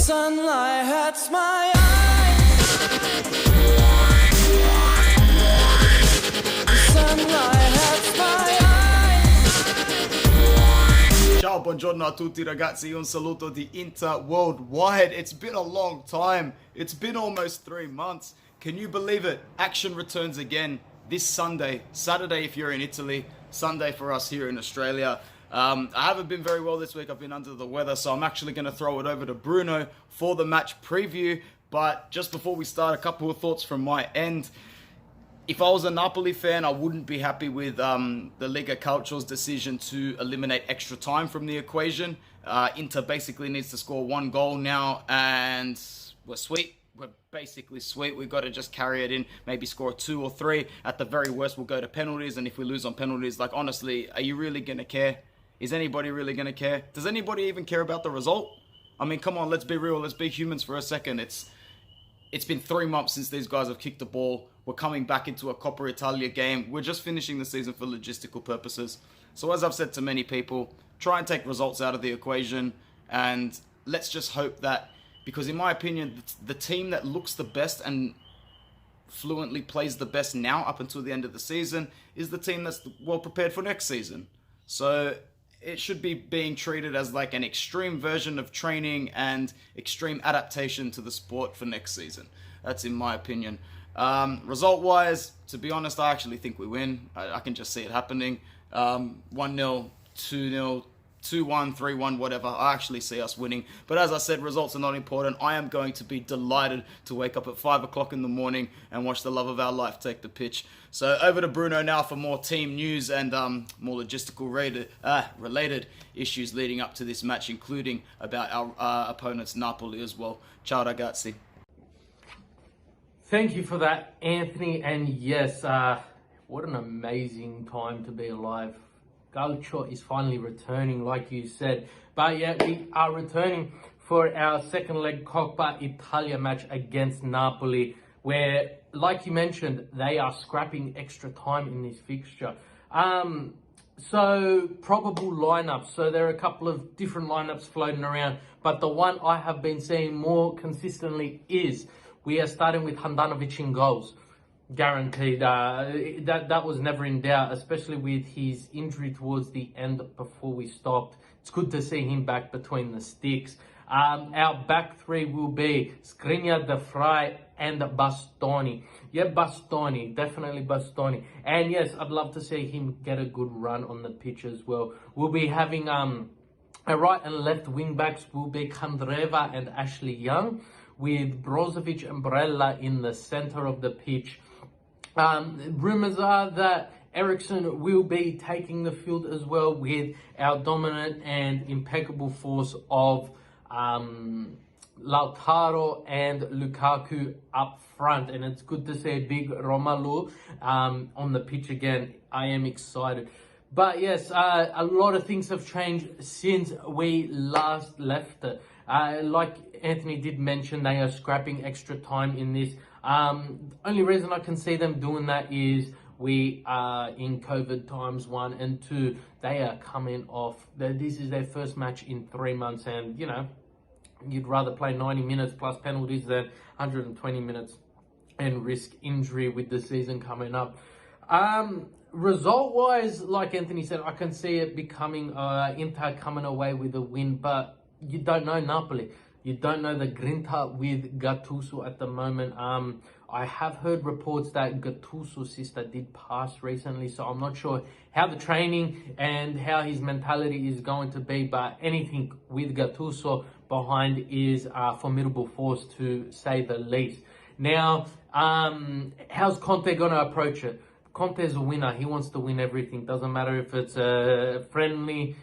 sunlight hurts my eyes. The sunlight hurts my eyes. Ciao, buongiorno a tutti ragazzi, un saluto di Inter worldwide. It's been a long time. It's been almost 3 months. Can you believe it? Action returns again this Sunday. Saturday if you're in Italy, Sunday for us here in Australia. I haven't been very well this week. I've been under the weather, so I'm actually going to throw it over to Bruno for the match preview. But just before we start, a couple of thoughts from my end. If I was a Napoli fan, I wouldn't be happy with the Lega Calcio's decision to eliminate extra time from the equation. Inter basically needs to score 1 goal now, and we're sweet. We're basically sweet. We've got to just carry it in, maybe score 2 or 3. At the very worst, we'll go to penalties, and if we lose on penalties, like honestly, are you really going to care? Is anybody really going to care? Does anybody even care about the result? I mean, come on, let's be real. Let's be humans for a second. It's been 3 months since these guys have kicked the ball. We're coming back into a Coppa Italia game. We're just finishing the season for logistical purposes. So as I've said to many people, try and take results out of the equation. And let's just hope that, because in my opinion, the team that looks the best and fluently plays the best now up until the end of the season is the team that's well prepared for next season. So it should be being treated as like an extreme version of training and extreme adaptation to the sport for next season. That's in my opinion. Result-wise, to be honest, I actually think we win. I can just see it happening. 1-0, 2-0, 2-1, 3-1, whatever. I actually see us winning. But as I said, results are not important. I am going to be delighted to wake up at 5 o'clock in the morning and watch the love of our life take the pitch. So over to Bruno now for more team news and more logistical related issues leading up to this match, including about our opponents Napoli as well. Ciao ragazzi. Thank you for that, Anthony. And yes, what an amazing time to be alive. Calcio is finally returning, like you said. But yeah, we are returning for our second leg Coppa Italia match against Napoli, where, like you mentioned, they are scrapping extra time in this fixture. So probable lineups. So there are a couple of different lineups floating around, but the one I have been seeing more consistently is we are starting with Handanovic in goals. Guaranteed. That was never in doubt, especially with his injury towards the end before we stopped. It's good to see him back between the sticks. Our back three will be Skriniar, De Vrij, and Bastoni. Yeah, Bastoni, definitely Bastoni. And yes, I'd love to see him get a good run on the pitch as well. We'll be having a right and left wing backs will be Kandreva and Ashley Young, with Brozovic and Barella in the center of the pitch. Rumours are that Eriksson will be taking the field as well, with our dominant and impeccable force of Lautaro and Lukaku up front. And it's good to see big Romelu on the pitch again. I am excited. But yes, a lot of things have changed since we last left it. Like Anthony did mention, they are scrapping extra time in this. Only reason I can see them doing that is we are in COVID times 1 and 2. They are coming off. This is their first match in 3 months, and you know, you'd rather play 90 minutes plus penalties than 120 minutes and risk injury with the season coming up. Result-wise, like Anthony said, I can see it becoming Inter coming away with a win, but you don't know Napoli. You don't know the Grinta with Gattuso at the moment. I have heard reports that Gattuso's sister did pass recently, so I'm not sure how the training and how his mentality is going to be, but anything with Gattuso behind is a formidable force, to say the least. Now, how's Conte going to approach it? Conte's a winner. He wants to win everything. Doesn't matter if it's a friendly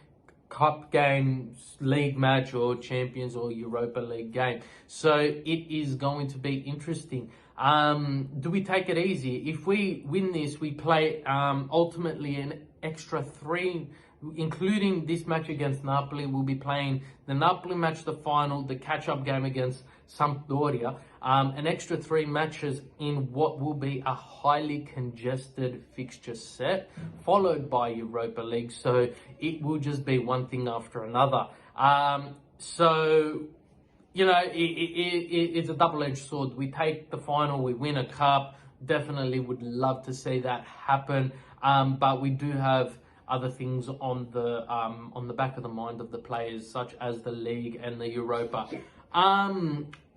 cup game, league match, or Champions or Europa League game. So it is going to be interesting. Do we take it easy? If we win this, we play ultimately an extra 3, including this match against Napoli. We'll be playing the Napoli match, the final, the catch-up game against Sampdoria, an extra 3 matches in what will be a highly congested fixture set, followed by Europa League. So it will just be one thing after another. So it's a double-edged sword. We take the final, we win a cup. Definitely would love to see that happen. But we do have other things on the back of the mind of the players, such as the league and the Europa.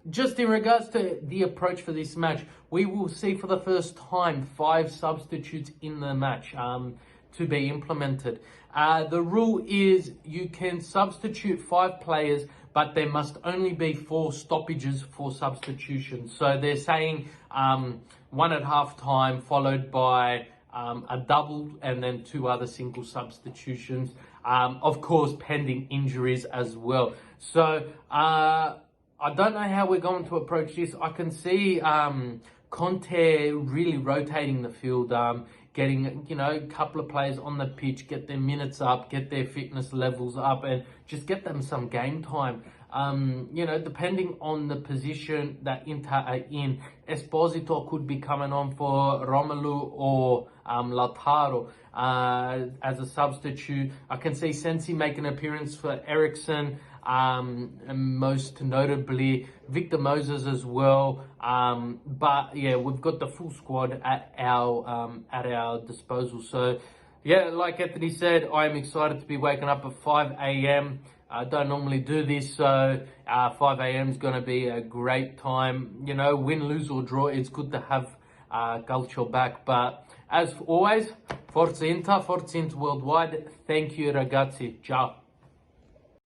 Just in regards to the approach for this match, we will see for the first time 5 substitutes in the match to be implemented. The rule is you can substitute 5 players, but there must only be 4 stoppages for substitution. So they're saying 1 at half time, followed by a double, and then 2 other single substitutions. Of course, pending injuries as well. So I don't know how we're going to approach this. I can see Conte really rotating the field, getting a couple of players on the pitch, get their minutes up, get their fitness levels up, and just get them some game time. Depending on the position that Inter are in, Esposito could be coming on for Romelu or Lautaro as a substitute. I can see Sensi make an appearance for Eriksen, and most notably Victor Moses as well. But yeah, we've got the full squad at our disposal. So yeah, like Anthony said, I am excited to be waking up at 5 a.m. I don't normally do this, so 5 a.m. is going to be a great time. Win, lose or draw, it's good to have culture back. But as always, Forza Inter, Forza Inter worldwide. Thank you, ragazzi. Ciao.